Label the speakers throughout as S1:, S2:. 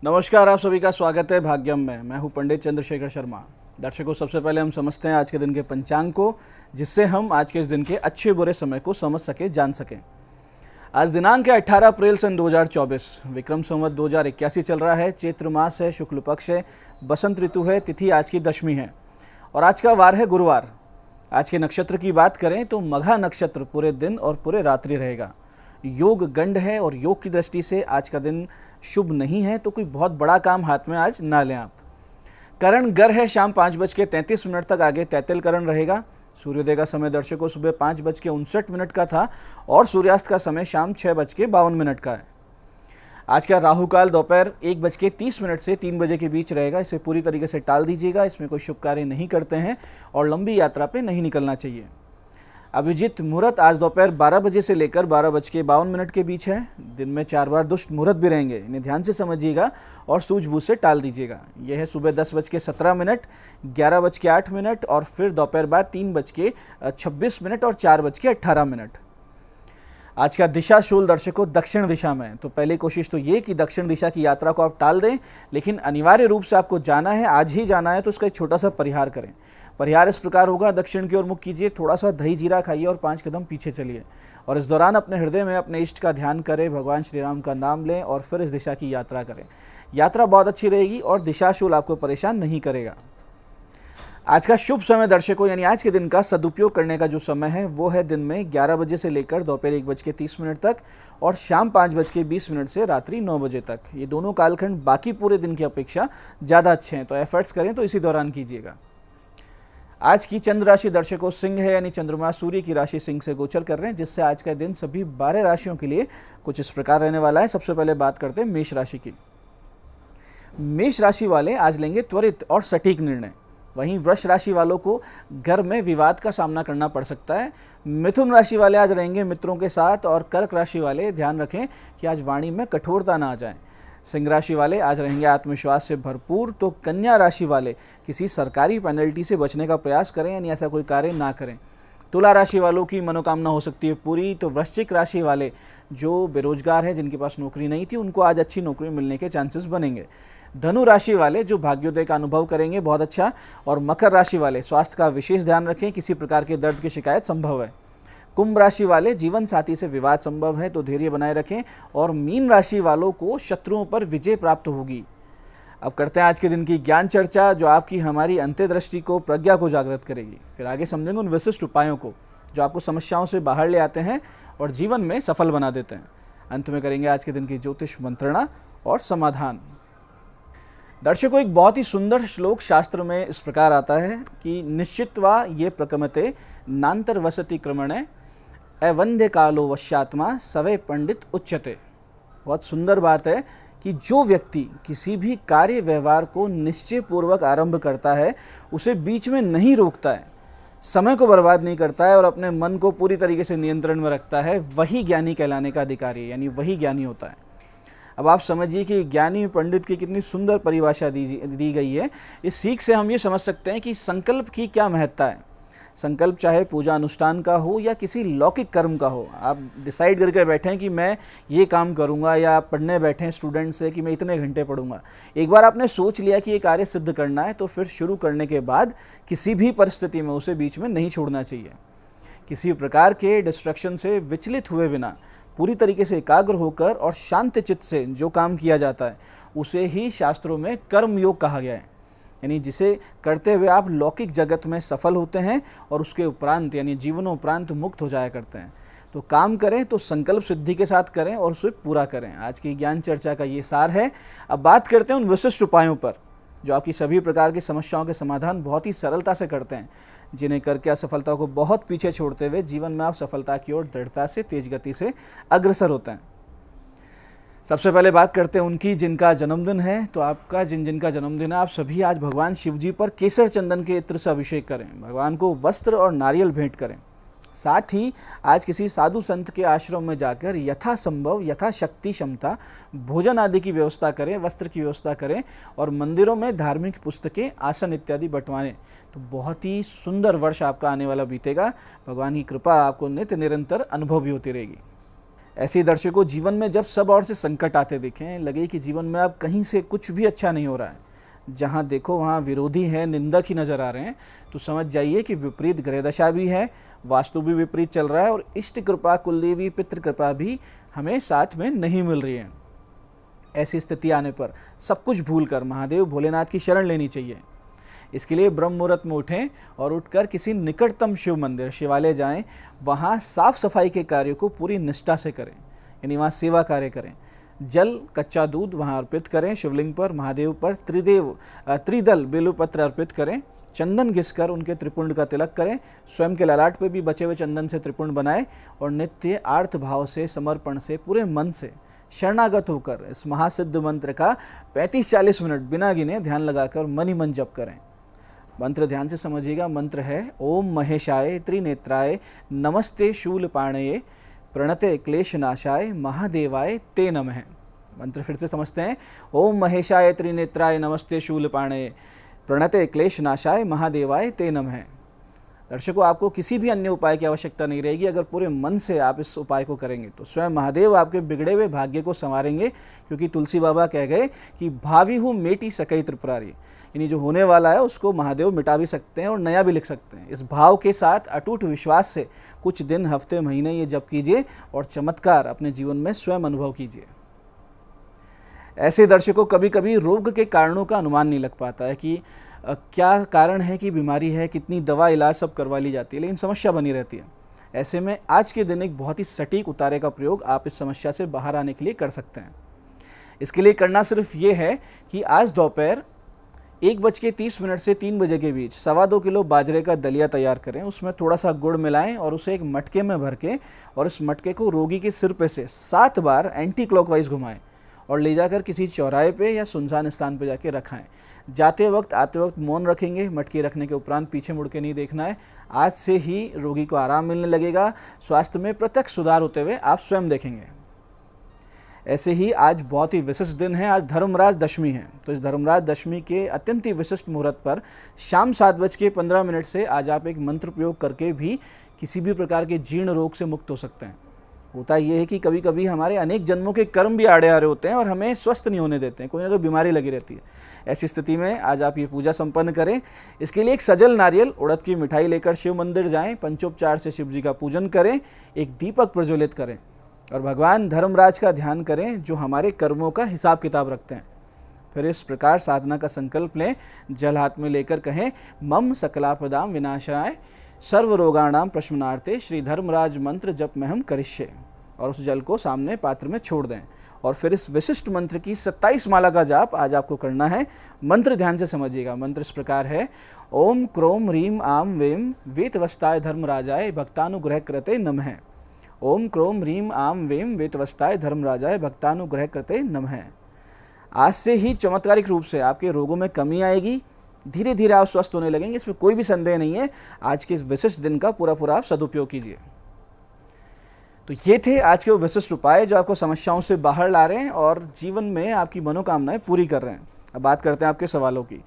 S1: नमस्कार, आप सभी का स्वागत है भाग्यम में। मैं हूं पंडित चंद्रशेखर शर्मा। दर्शकों, सबसे पहले हम समझते हैं आज के दिन के पंचांग को, जिससे हम आज के इस दिन के अच्छे बुरे समय को समझ सके, जान सकें। आज दिनांक है 18 अप्रैल सन 2024। विक्रम संवत 2081 चल रहा है। चैत्र मास है, शुक्ल पक्ष है, बसंत ऋतु है, तिथि आज की दशमी है और आज का वार है गुरुवार। आज के नक्षत्र की बात करें तो मघा नक्षत्र पूरे दिन और पूरे रात्रि रहेगा। योग गंड है और योग की दृष्टि से आज का दिन शुभ नहीं है, तो कोई बहुत बड़ा काम हाथ में आज ना लें आप। करण गर है, शाम 5:33 तक आगे तैतिल करण रहेगा। सूर्योदय का समय दर्शकों सुबह 5:59 का था और सूर्यास्त का समय शाम 6:52 का है। आज का राहु काल दोपहर 1:30 से 3 बजे के बीच रहेगा। इसे पूरी तरीके से टाल दीजिएगा, इसमें कोई शुभ कार्य नहीं करते हैं और लंबी यात्रा पे नहीं निकलना चाहिए। अभिजीत मुहूर्त आज दोपहर 12 बजे से लेकर 12:52 के बीच है। दिन में 4 बार दुष्ट मुहूर्त भी रहेंगे, इन्हें ध्यान से समझिएगा और सूझबूझ से टाल दीजिएगा। यह है सुबह 10:17, 11:08 और फिर दोपहर बाद 3:26 और 4:18। आज का दिशा शूल दर्शकों दक्षिण दिशा में, तो पहली कोशिश तो ये कि दक्षिण दिशा की यात्रा को आप टाल दें, लेकिन अनिवार्य रूप से आपको जाना है, आज ही जाना है, तो उसका एक छोटा सा परिहार करें। परिहार इस प्रकार होगा, दक्षिण की ओर मुख कीजिए, थोड़ा सा दही जीरा खाइए और 5 कदम पीछे चलिए और इस दौरान अपने हृदय में अपने इष्ट का ध्यान करें, भगवान श्री राम का नाम लें और फिर इस दिशा की यात्रा करें। यात्रा बहुत अच्छी रहेगी और दिशाशूल आपको परेशान नहीं करेगा। आज का शुभ समय दर्शकों, यानी आज के दिन का सदुपयोग करने का जो समय है वो है दिन में 11 बजे से लेकर दोपहर 1:30 तक और शाम 5:20 से रात्रि 9 बजे तक। ये दोनों कालखंड बाकी पूरे दिन की अपेक्षा ज़्यादा अच्छे हैं, तो एफर्ट्स करें तो इसी दौरान कीजिएगा। आज की चंद्र राशि दर्शकों सिंह है, यानी चंद्रमा सूर्य की राशि सिंह से गोचर कर रहे हैं, जिससे आज का दिन सभी 12 राशियों के लिए कुछ इस प्रकार रहने वाला है। सबसे पहले बात करते हैं मेष राशि की। मेष राशि वाले आज लेंगे त्वरित और सटीक निर्णय। वहीं वृष राशि वालों को घर में विवाद का सामना करना पड़ सकता है। मिथुन राशि वाले आज रहेंगे मित्रों के साथ और कर्क राशि वाले ध्यान रखें कि आज वाणी में कठोरता ना आ जाए। सिंह राशि वाले आज रहेंगे आत्मविश्वास से भरपूर। तो कन्या राशि वाले किसी सरकारी पेनल्टी से बचने का प्रयास करें, यानी ऐसा कोई कार्य ना करें। तुला राशि वालों की मनोकामना हो सकती है पूरी। तो वृश्चिक राशि वाले जो बेरोजगार हैं, जिनके पास नौकरी नहीं थी, उनको आज अच्छी नौकरी मिलने के चांसेस बनेंगे। धनु राशि वाले जो भाग्योदय का अनुभव करेंगे, बहुत अच्छा। और मकर राशि वाले स्वास्थ्य का विशेष ध्यान रखें, किसी प्रकार के दर्द की शिकायत संभव है। कुंभ राशि वाले जीवन साथी से विवाद संभव है, तो धैर्य बनाए रखें। और मीन राशि वालों को शत्रुओं पर विजय प्राप्त होगी। अब करते हैं आज के दिन की ज्ञान चर्चा, जो आपकी हमारी अंत्यदृष्टि को, प्रज्ञा को जागृत करेगी। फिर आगे समझेंगे उन विशिष्ट उपायों को जो आपको समस्याओं से बाहर ले आते हैं और जीवन में सफल बना देते हैं। अंत में करेंगे आज के दिन की ज्योतिष मंत्रणा और समाधान। दर्शकों, एक बहुत ही सुंदर श्लोक शास्त्र में इस प्रकार आता है कि निश्चित्वा ये प्रकमते नांतर वसति क्रमणे अवंध्य कालो वश्यात्मा सवे पंडित उच्यते। बहुत सुंदर बात है कि जो व्यक्ति किसी भी कार्य व्यवहार को निश्चय पूर्वक आरंभ करता है, उसे बीच में नहीं रोकता है, समय को बर्बाद नहीं करता है और अपने मन को पूरी तरीके से नियंत्रण में रखता है, वही ज्ञानी कहलाने का अधिकारी है, यानी वही ज्ञानी होता है। अब आप समझिए कि ज्ञानी पंडित की कितनी सुंदर परिभाषा दी गई है। इस सीख से हम ये समझ सकते हैं कि संकल्प की क्या महत्ता है। संकल्प चाहे पूजा अनुष्ठान का हो या किसी लौकिक कर्म का हो, आप डिसाइड करके बैठें कि मैं ये काम करूंगा, या आप पढ़ने बैठें स्टूडेंट से कि मैं इतने घंटे पढ़ूंगा। एक बार आपने सोच लिया कि ये कार्य सिद्ध करना है, तो फिर शुरू करने के बाद किसी भी परिस्थिति में उसे बीच में नहीं छोड़ना चाहिए। किसी प्रकार के डिस्ट्रक्शन से विचलित हुए बिना पूरी तरीके से एकाग्र होकर और शांत चित्त से जो काम किया जाता है, उसे ही शास्त्रों में कर्म योग कहा गया है। यानी जिसे करते हुए आप लौकिक जगत में सफल होते हैं और उसके उपरांत, यानी जीवनोपरांत मुक्त हो जाया करते हैं। तो काम करें तो संकल्प सिद्धि के साथ करें और उसे पूरा करें। आज की ज्ञान चर्चा का ये सार है। अब बात करते हैं उन विशिष्ट उपायों पर जो आपकी सभी प्रकार की समस्याओं के समाधान बहुत ही सरलता से करते हैं, जिन्हें करके असफलता को बहुत पीछे छोड़ते हुए जीवन में आप सफलता की ओर दृढ़ता से, तेज गति से अग्रसर होते हैं। सबसे पहले बात करते हैं उनकी जिनका जन्मदिन है। तो आपका जिनका जन्मदिन है, आप सभी आज भगवान शिव जी पर केसर चंदन के इत्र से अभिषेक करें, भगवान को वस्त्र और नारियल भेंट करें। साथ ही आज किसी साधु संत के आश्रम में जाकर यथासंभव, यथाशक्ति क्षमता भोजन आदि की व्यवस्था करें, वस्त्र की व्यवस्था करें और मंदिरों में धार्मिक पुस्तकें, आसन इत्यादि बंटवाएं। तो बहुत ही सुंदर वर्ष आपका आने वाला बीतेगा। भगवान की कृपा आपको नित्य निरंतर अनुभव भी होती रहेगी। ऐसे दर्शकों, जीवन में जब सब ओर से संकट आते दिखें, लगे कि जीवन में अब कहीं से कुछ भी अच्छा नहीं हो रहा है, जहाँ देखो वहाँ विरोधी हैं, निंदक ही नजर आ रहे हैं, तो समझ जाइए कि विपरीत ग्रह दशा भी है, वास्तु भी विपरीत चल रहा है और इष्ट कृपा, कुलदेवी, पितृ कृपा भी हमें साथ में नहीं मिल रही है। ऐसी स्थिति आने पर सब कुछ भूलकर महादेव भोलेनाथ की शरण लेनी चाहिए। इसके लिए ब्रह्म मुहूर्त में उठें और उठकर किसी निकटतम शिव मंदिर, शिवालय जाएं, वहाँ साफ सफाई के कार्य को पूरी निष्ठा से करें, यानी वहाँ सेवा कार्य करें। जल, कच्चा दूध वहाँ अर्पित करें, शिवलिंग पर, महादेव पर त्रिदल बेलपत्र अर्पित करें, चंदन घिसकर उनके त्रिपुंड का तिलक करें, स्वयं के ललाट पे भी बचे हुए चंदन से त्रिपुंड बनाएं और नित्य आर्त भाव से, समर्पण से, पूरे मन से शरणागत होकर इस महासिद्ध मंत्र का 35-40 मिनट बिना गिने ध्यान लगाकर मन ही मन जप करें। मंत्र ध्यान से समझिएगा। मंत्र है ओम महेशाय त्रिनेत्राय नमस्ते शूलपाणये प्रणते क्लेशनाशाय महादेवाय ते नमः। मंत्र फिर से समझते हैं। ओम महेशाय त्रिनेत्राय नमस्ते शूलपाणये प्रणते क्लेशनाशाय महादेवाय ते नमः। दर्शकों, आपको किसी भी अन्य उपाय की आवश्यकता नहीं रहेगी। अगर पूरे मन से आप इस उपाय को करेंगे तो स्वयं महादेव आपके बिगड़े हुए भाग्य को संवारेंगे, क्योंकि तुलसी बाबा कह गए कि भावी हूँ मेटी सकई त्रिपुरारी, यानी जो होने वाला है उसको महादेव मिटा भी सकते हैं और नया भी लिख सकते हैं। इस भाव के साथ अटूट विश्वास से कुछ दिन, हफ्ते, महीने ये जप कीजिए और चमत्कार अपने जीवन में स्वयं अनुभव कीजिए। ऐसे दर्शकों, कभी कभी रोग के कारणों का अनुमान नहीं लग पाता है कि क्या कारण है, कि बीमारी है, कितनी दवा इलाज सब करवा ली जाती है, लेकिन समस्या बनी रहती है। ऐसे में आज के दिन एक बहुत ही सटीक उतारे का प्रयोग आप इस समस्या से बाहर आने के लिए कर सकते हैं। इसके लिए करना सिर्फ ये है कि आज दोपहर 1:30 से 3 बजे के बीच 2.25 किलो बाजरे का दलिया तैयार करें। उसमें थोड़ा सा गुड़ मिलाएं और उसे एक मटके में भर के और इस मटके को रोगी के सिर पे से 7 बार एंटी क्लॉकवाइज घुमाएं और ले जाकर किसी चौराहे पे या सुनसान स्थान पे जाके रखाएं। जाते वक्त, आते वक्त मौन रखेंगे। मटकी रखने के उपरांत पीछे मुड़ के नहीं देखना है। आज से ही रोगी को आराम मिलने लगेगा। स्वास्थ्य में प्रत्यक्ष सुधार होते हुए आप स्वयं देखेंगे। ऐसे ही आज बहुत ही विशिष्ट दिन है। आज धर्मराज दशमी है। तो इस धर्मराज दशमी के अत्यंत ही विशिष्ट मुहूर्त पर शाम 7:15 से आज आप एक मंत्र प्रयोग करके भी किसी भी प्रकार के जीर्ण रोग से मुक्त हो सकते हैं। होता यह है कि कभी कभी हमारे अनेक जन्मों के कर्म भी आड़े आ रहे होते हैं और हमें स्वस्थ नहीं होने देते हैं, कोई ना कोई बीमारी लगी रहती है। ऐसी स्थिति में आज आप ये पूजा संपन्न करें। इसके लिए एक सजल नारियल, उड़द की मिठाई लेकर शिव मंदिर जाएं, पंचोपचार से शिव जी का पूजन करें, एक दीपक प्रज्वलित करें और भगवान धर्मराज का ध्यान करें, जो हमारे कर्मों का हिसाब किताब रखते हैं। फिर इस प्रकार साधना का संकल्प लें। जल हाथ में लेकर कहें, मम सकलापदाम विनाशाय सर्व रोगाणाम प्रशमनार्थे श्री धर्मराज मंत्र जप में हम करिष्ये, और उस जल को सामने पात्र में छोड़ दें। और फिर इस विशिष्ट मंत्र की 27 माला का जाप आज आपको करना है। मंत्र ध्यान से समझिएगा। मंत्र इस प्रकार है। ओम क्रोम ह्रीम आम वेम वेतवस्ताय धर्मराजाय भक्तानुग्रह कृते नमः। ओम क्रोम ह्रीम आम वेम वेतवस्ताय धर्मराजाय भक्तानुग्रह कृते नमः। आज से ही चमत्कारिक रूप से आपके रोगों में कमी आएगी। धीरे धीरे आप स्वस्थ होने लगेंगे, इसमें कोई भी संदेह नहीं है। आज के इस विशिष्ट दिन का पूरा आप सदुपयोग कीजिए। तो ये थे आज के वो विशिष्ट उपाय जो आपको समस्याओं से बाहर ला रहे हैं और जीवन में आपकी मनोकामनाएं पूरी कर रहे हैं। अब बात करते हैं आपके सवालों की।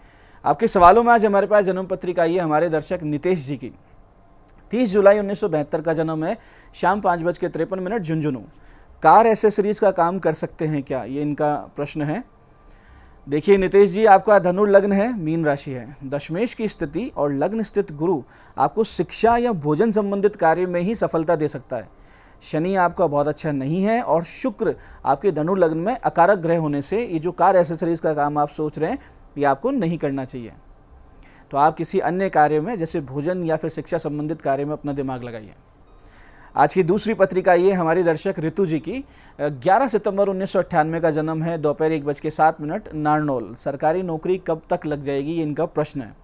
S1: आपके सवालों में आज हमारे पास जन्म पत्रिका आई है हमारे दर्शक नितेश जी की। 30 जुलाई 1972 का जन्म है। शाम 5:53 झुंझुनू। कार एसेसरीज का काम कर सकते हैं क्या, ये इनका प्रश्न है। देखिए नितेश जी, आपका धनु लग्न है, मीन राशि है। दशमेश की स्थिति और लग्न स्थित गुरु आपको शिक्षा या भोजन संबंधित कार्य में ही सफलता दे सकता है। शनि आपका बहुत अच्छा नहीं है और शुक्र आपके धनु लग्न में अकारक ग्रह होने से ये जो कार एसेसरीज का काम आप सोच रहे हैं ये आपको नहीं करना चाहिए। तो आप किसी अन्य कार्य में, जैसे भोजन या फिर शिक्षा संबंधित कार्य में अपना दिमाग लगाइए। आज की दूसरी पत्रिका ये हमारी दर्शक ऋतु जी की। 11 सितंबर 1998 का जन्म है। दोपहर 1:07 नारनौल। सरकारी नौकरी कब तक लग जाएगी, ये इनका प्रश्न है।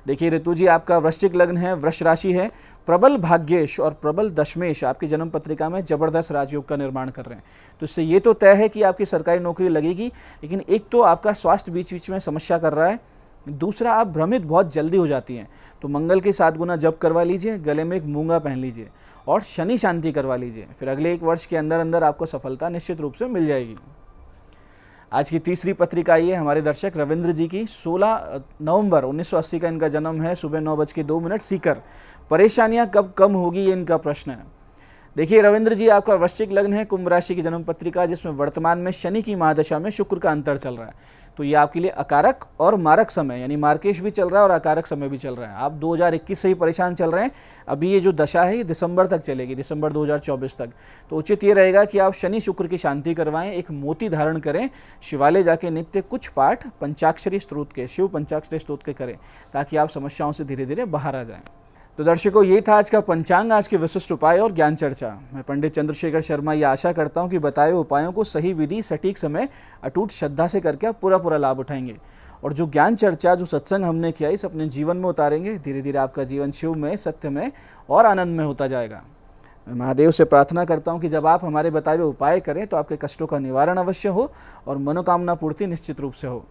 S1: देखिए ऋतु जी, आपका वृश्चिक लग्न है, वृष राशि है। प्रबल भाग्येश और प्रबल दशमेश आपकी जन्म पत्रिका में जबरदस्त राजयोग का निर्माण कर रहे हैं। तो इससे ये तो तय है कि आपकी सरकारी नौकरी लगेगी, लेकिन एक तो आपका स्वास्थ्य बीच बीच में समस्या कर रहा है, दूसरा आप भ्रमित बहुत जल्दी हो जाती हैं। तो मंगल के 7 गुना जप करवा लीजिए, गले में एक मूंगा पहन लीजिए और शनि शांति करवा लीजिए। फिर अगले 1 वर्ष के अंदर अंदर आपको सफलता निश्चित रूप से मिल जाएगी। आज की तीसरी पत्रिका ये हमारे दर्शक रविंद्र जी की। 16 नवंबर 1980 का इनका जन्म है। सुबह 9:02 सीकर। परेशानियां कब कम होगी, ये इनका प्रश्न है। देखिए रविंद्र जी, आपका वृश्चिक लग्न है, कुंभ राशि की जन्म पत्रिका, जिसमें वर्तमान में शनि की महादशा में शुक्र का अंतर चल रहा है। तो ये आपके लिए अकारक और मारक समय, यानी मार्केश भी चल रहा है और अकारक समय भी चल रहा है। आप 2021 से ही परेशान चल रहे हैं। अभी ये जो दशा है ये दिसंबर तक चलेगी, दिसंबर 2024 तक। तो उचित ये रहेगा कि आप शनि शुक्र की शांति करवाएं, एक मोती धारण करें, शिवालय जाके नित्य कुछ पाठ पंचाक्षरी स्तोत्र के, शिव पंचाक्षरी स्तोत्र के करें, ताकि आप समस्याओं से धीरे धीरे बाहर आ जाएं। तो दर्शकों, ये था आज का पंचांग, आज के विशिष्ट उपाय और ज्ञान चर्चा। मैं पंडित चंद्रशेखर शर्मा ये आशा करता हूँ कि बताए हुए उपायों को सही विधि, सटीक समय, अटूट श्रद्धा से करके आप पूरा लाभ उठाएंगे। और जो ज्ञान चर्चा, जो सत्संग हमने किया, इस अपने जीवन में उतारेंगे। धीरे धीरे आपका जीवन शिव में, सत्य में और आनंद में होता जाएगा। मैं महादेव से प्रार्थना करता हूँ कि जब आप हमारे बताए हुए उपाय करें तो आपके कष्टों का निवारण अवश्य हो और मनोकामना पूर्ति निश्चित रूप से हो।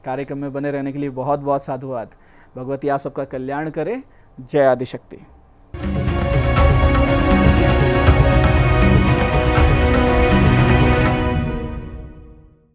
S1: कार्यक्रम में बने रहने के लिए बहुत बहुत साधुवाद। भगवती आप सबका कल्याण करे। जय आदिशक्ति।